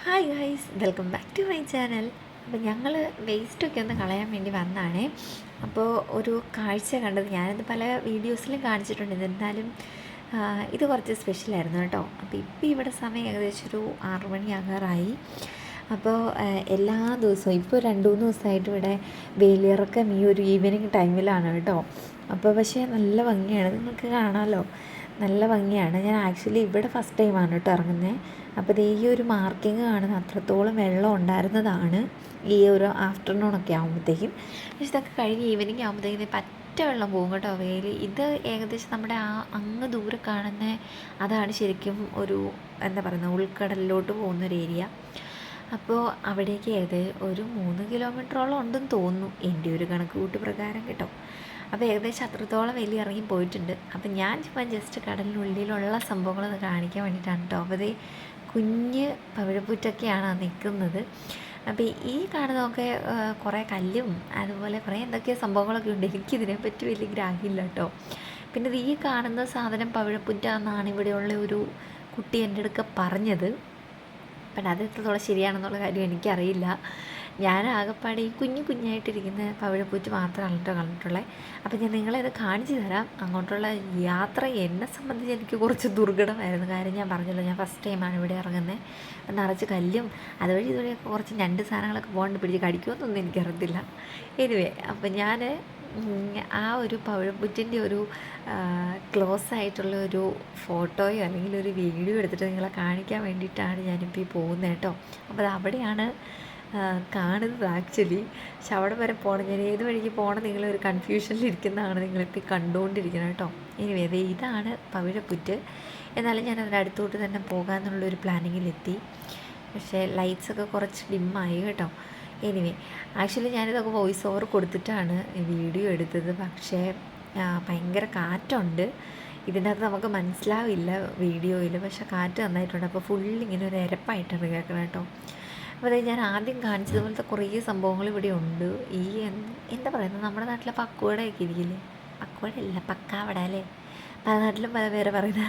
Hi guys, welcome back to my channel. അപ്പോൾ ഞങ്ങൾ വേസ്റ്റൊക്കെ ഒന്ന് കളയാൻ വേണ്ടി വന്നതാണേ. അപ്പോൾ ഒരു കാഴ്ച കണ്ടത്, ഞാനത് പല വീഡിയോസിലും കാണിച്ചിട്ടുണ്ട്, എന്നിരുന്നാലും ഇത് കുറച്ച് സ്പെഷ്യലായിരുന്നു കേട്ടോ. അപ്പോൾ ഇപ്പോൾ ഇവിടെ സമയം ഏകദേശം ഒരു 6 മണിയാകാറായി. അപ്പോൾ എല്ലാ ദിവസവും ഇപ്പോൾ 2-3 ദിവസമായിട്ട് ഇവിടെ വേലിയിറക്കം ഈ ഒരു ഈവനിങ് ടൈമിലാണ് കേട്ടോ. അപ്പോൾ പക്ഷേ നല്ല ഭംഗിയാണ്, നിങ്ങൾക്ക് കാണാമല്ലോ, നല്ല ഭംഗിയാണ്. ഞാൻ ആക്ച്വലി ഇവിടെ ഫസ്റ്റ് ടൈമാണ് കേട്ടോ ഇറങ്ങുന്നത്. അപ്പോൾ ഈ ഒരു മാർക്കിങ് കാണുന്ന അത്രത്തോളം വെള്ളം ഉണ്ടായിരുന്നതാണ് ഈ ഒരു ആഫ്റ്റർനൂണൊക്കെ ആകുമ്പോഴത്തേക്കും. പക്ഷെ ഇതൊക്കെ കഴിഞ്ഞ് ഈവനിങ് ആകുമ്പോഴത്തേക്കും പറ്റ വെള്ളം പോകും കേട്ടോ. വേലി ഇത് ഏകദേശം നമ്മുടെ അങ്ങ് ദൂരെ കാണുന്ന അതാണ് ശരിക്കും ഒരു എന്താ പറയുന്നത്, ഉൾക്കടലിലോട്ട് പോകുന്നൊരു ഏരിയ. അപ്പോൾ അവിടേക്ക് ഒരു 3 കിലോമീറ്ററോളം ഉണ്ടെന്ന് തോന്നുന്നു എൻ്റെ ഒരു കണക്ക് കൂട്ട് പ്രകാരം കേട്ടോ. അപ്പോൾ ഏകദേശം അത്രത്തോളം വലിയ ഇറങ്ങി പോയിട്ടുണ്ട്. അപ്പം ഞാൻ ചുമ്മാ ജസ്റ്റ് കടലിനുള്ളിലുള്ള സംഭവങ്ങളൊന്ന് കാണിക്കാൻ വേണ്ടിയിട്ടാണ് കേട്ടോ. അപ്പോൾ അതേ കുഞ്ഞ് പവിഴപ്പുറ്റൊക്കെയാണ് നിൽക്കുന്നത്. അപ്പോൾ ഈ കാണുന്നതൊക്കെ കുറേ കല്ലും അതുപോലെ കുറേ എന്തൊക്കെയോ സംഭവങ്ങളൊക്കെ ഉണ്ട്. എനിക്കിതിനെപ്പറ്റി വലിയ ഗ്രാഹ്യമില്ല കേട്ടോ. പിന്നെ ഈ കാണുന്ന സാധനം പവിഴപ്പുറ്റാന്നാണ് ഇവിടെയുള്ള ഒരു കുട്ടി എൻ്റെ അടുക്ക പറഞ്ഞത്. അപ്പം അത് എത്രത്തോളം ശരിയാണെന്നുള്ള കാര്യം എനിക്കറിയില്ല. ഞാൻ ആകെപ്പാടെ ഈ കുഞ്ഞായിട്ടിരിക്കുന്ന പവിഴപ്പൂറ്റ് മാത്രമാണ് കേട്ടോ കണ്ടിട്ടുള്ളത്. അപ്പം ഞാൻ നിങ്ങളത് കാണിച്ചു തരാം. അങ്ങോട്ടുള്ള യാത്ര എന്നെ സംബന്ധിച്ച് എനിക്ക് കുറച്ച് ദുർഘടമായിരുന്നു. കാര്യം ഞാൻ പറഞ്ഞല്ലോ, ഞാൻ ഫസ്റ്റ് ടൈമാണ് ഇവിടെ ഇറങ്ങുന്നത്. നിറച്ച് കല്ലും അതുവഴി ഇതുവഴിയൊക്കെ കുറച്ച് ഞണ്ട് സാധനങ്ങളൊക്കെ പോകണ്ട് പിടിച്ച് കടിക്കുമെന്നൊന്നും എനിക്കറിയത്തില്ല. എനിവേ, അപ്പം ഞാൻ ആ ഒരു പവിഴപ്പുറ്റിൻ്റെ ഒരു ക്ലോസ് ആയിട്ടുള്ള ഒരു ഫോട്ടോയോ അല്ലെങ്കിൽ ഒരു വീഡിയോ എടുത്തിട്ട് നിങ്ങളെ കാണിക്കാൻ വേണ്ടിയിട്ടാണ് ഞാനിപ്പോൾ ഈ പോകുന്നത് കേട്ടോ. അപ്പോൾ അവിടെയാണ് കാണുന്നത് ആക്ച്വലി. പക്ഷെ അവിടെ വരെ പോകണം, ഞാൻ ഏത് വഴിക്ക് പോകണം നിങ്ങളൊരു കൺഫ്യൂഷനിലിരിക്കുന്നതാണ് നിങ്ങളിപ്പോൾ കണ്ടുകൊണ്ടിരിക്കുന്നത് കേട്ടോ. എനിവേ, ഇതാണ് പവിഴപ്പുറ്റ്. എന്നാലും ഞാൻ അതിൻ്റെ അടുത്തോട്ട് തന്നെ പോകാമെന്നുള്ളൊരു പ്ലാനിങ്ങിലെത്തി. പക്ഷേ ലൈറ്റ്സൊക്കെ കുറച്ച് ഡിമ്മായി കേട്ടോ. എനിവേ, ആക്ച്വലി ഞാനിതൊക്കെ വോയിസ് ഓവർ കൊടുത്തിട്ടാണ് വീഡിയോ എടുത്തത്. പക്ഷേ ഭയങ്കര കാറ്റുണ്ട്. ഇതിനകത്ത് നമുക്ക് മനസ്സിലാവില്ല വീഡിയോയിൽ, പക്ഷേ കാറ്റ് നന്നായിട്ടുണ്ട്. അപ്പോൾ ഫുള്ളിങ്ങനെ ഒരു എരപ്പായിട്ടാണ് കേൾക്കണം കേട്ടോ. അപ്പോൾ അതായത് ഞാൻ ആദ്യം കാണിച്ചതുപോലത്തെ കുറേ സംഭവങ്ങൾ ഇവിടെ ഉണ്ട്. ഈ എന്താ പറയുന്നത്, നമ്മുടെ നാട്ടിലെ പക്കുവടയൊക്കെ ഇരിക്കില്ലേ, പക്കുവടയല്ല പക്കാവട അല്ലേ, പല നാട്ടിലും പല പേരെ പറയുന്ന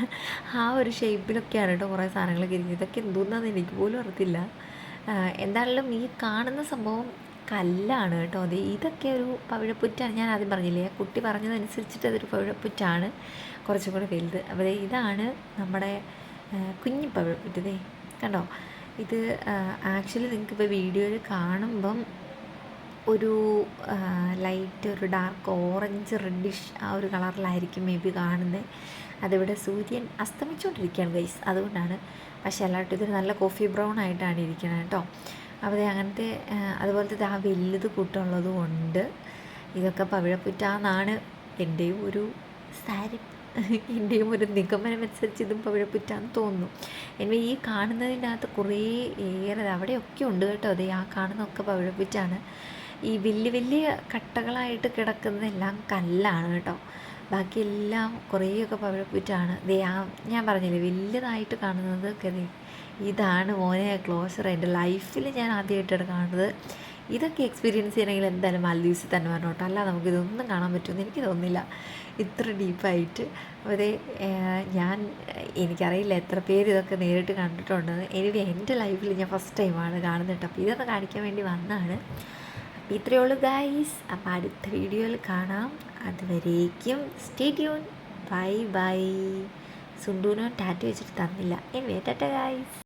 ആ ഒരു ഷേപ്പിലൊക്കെയാണ് കേട്ടോ കുറേ സാധനങ്ങളൊക്കെ ഇരിക്കുന്നത്. ഇതൊക്കെ എന്തോന്നാന്ന് എനിക്ക് പോലും അറിയത്തില്ല. എന്തായാലും ഈ കാണുന്ന സംഭവം കല്ലാണ് കേട്ടോ. അത് ഇതൊക്കെ ഒരു പവിഴപ്പുറ്റാണ്. ഞാൻ ആദ്യം പറഞ്ഞില്ലേ, കുട്ടി പറഞ്ഞതനുസരിച്ചിട്ട് അതൊരു പവിഴപ്പുറ്റാണ്, കുറച്ചും കൂടെ വലുത്. അപ്പോൾ ഇതാണ് നമ്മുടെ കുഞ്ഞി പവിഴപ്പുറ്റ്. ഇതേ കണ്ടോ. ഇത് ആക്ച്വലി നിങ്ങൾക്കിപ്പോൾ വീഡിയോയിൽ കാണുമ്പം ഒരു ലൈറ്റ് ഒരു ഡാർക്ക് ഓറഞ്ച് റെഡിഷ് ആ ഒരു കളറിലായിരിക്കും മേ ബി കാണുന്നത്. അതിവിടെ സൂര്യൻ അസ്തമിച്ചുകൊണ്ടിരിക്കുകയാണ് ഗൈസ്, അതുകൊണ്ടാണ്. പക്ഷേ അല്ലാണ്ട് ഇതൊരു നല്ല കോഫി ബ്രൗൺ ആയിട്ടാണ് ഇരിക്കുന്നത് കേട്ടോ. അപ്പോൾ അങ്ങനത്തെ അതുപോലത്തെ ആ വലുത് കൂട്ടുള്ളതും ഉണ്ട്. ഇതൊക്കെ പവിഴപ്പുറ്റാന്നാണ് എൻ്റെയും ഒരു എൻ്റെയും ഒരു നിഗമനമനുസരിച്ച് ഇതും പവിഴപ്പുറ്റാന്ന് തോന്നുന്നു. എന്നെ ഈ കാണുന്നതിനകത്ത് കുറേ അവിടെയൊക്കെ ഉണ്ട് കേട്ടോ. അതെ, ആ കാണുന്നതൊക്കെ പവിഴപ്പുറ്റാണ്. ഈ വലിയ കട്ടകളായിട്ട് കിടക്കുന്നതെല്ലാം കല്ലാണ് കേട്ടോ. ബാക്കിയെല്ലാം കുറേയൊക്കെ പവിഴപ്പുറ്റാണ്. ഞാൻ പറഞ്ഞില്ലേ വലിയതായിട്ട് കാണുന്നത് ഇതാണ് മോനെ ക്ലോസർ. എൻ്റെ ലൈഫിൽ ഞാൻ ആദ്യമായിട്ടാണ് കാണുന്നത്. ഇതൊക്കെ എക്സ്പീരിയൻസ് ചെയ്യണമെങ്കിൽ എന്തായാലും മാൽദീവ്സിൽ തന്നെ വരണം കേട്ടോ. അല്ലാതെ നമുക്കിതൊന്നും കാണാൻ പറ്റുമെന്ന് എനിക്ക് തോന്നുന്നില്ല ഇത്ര ഡീപ്പായിട്ട്. അതേ, എനിക്കറിയില്ല എത്ര പേര് ഇതൊക്കെ നേരിട്ട് കണ്ടിട്ടുണ്ടെന്ന്. എനിവേ, എൻ്റെ ലൈഫിൽ ഞാൻ ഫസ്റ്റ് ടൈമാണ് കാണുന്നത് കേട്ടോ. അപ്പോൾ ഇതൊന്ന് കാണിക്കാൻ വേണ്ടി വന്നതാണ്. അപ്പോൾ ഇത്രയേ ഉള്ളൂ ഗൈസ്. അപ്പോൾ അടുത്ത വീഡിയോയിൽ കാണാം. അതുവരേക്കും സ്റ്റേ ട്യൂൺ. ബൈ. സുണ്ടൂനോ ടാറ്റ വെച്ചിട്ട് തന്നില്ല. Anyway, Tata guys.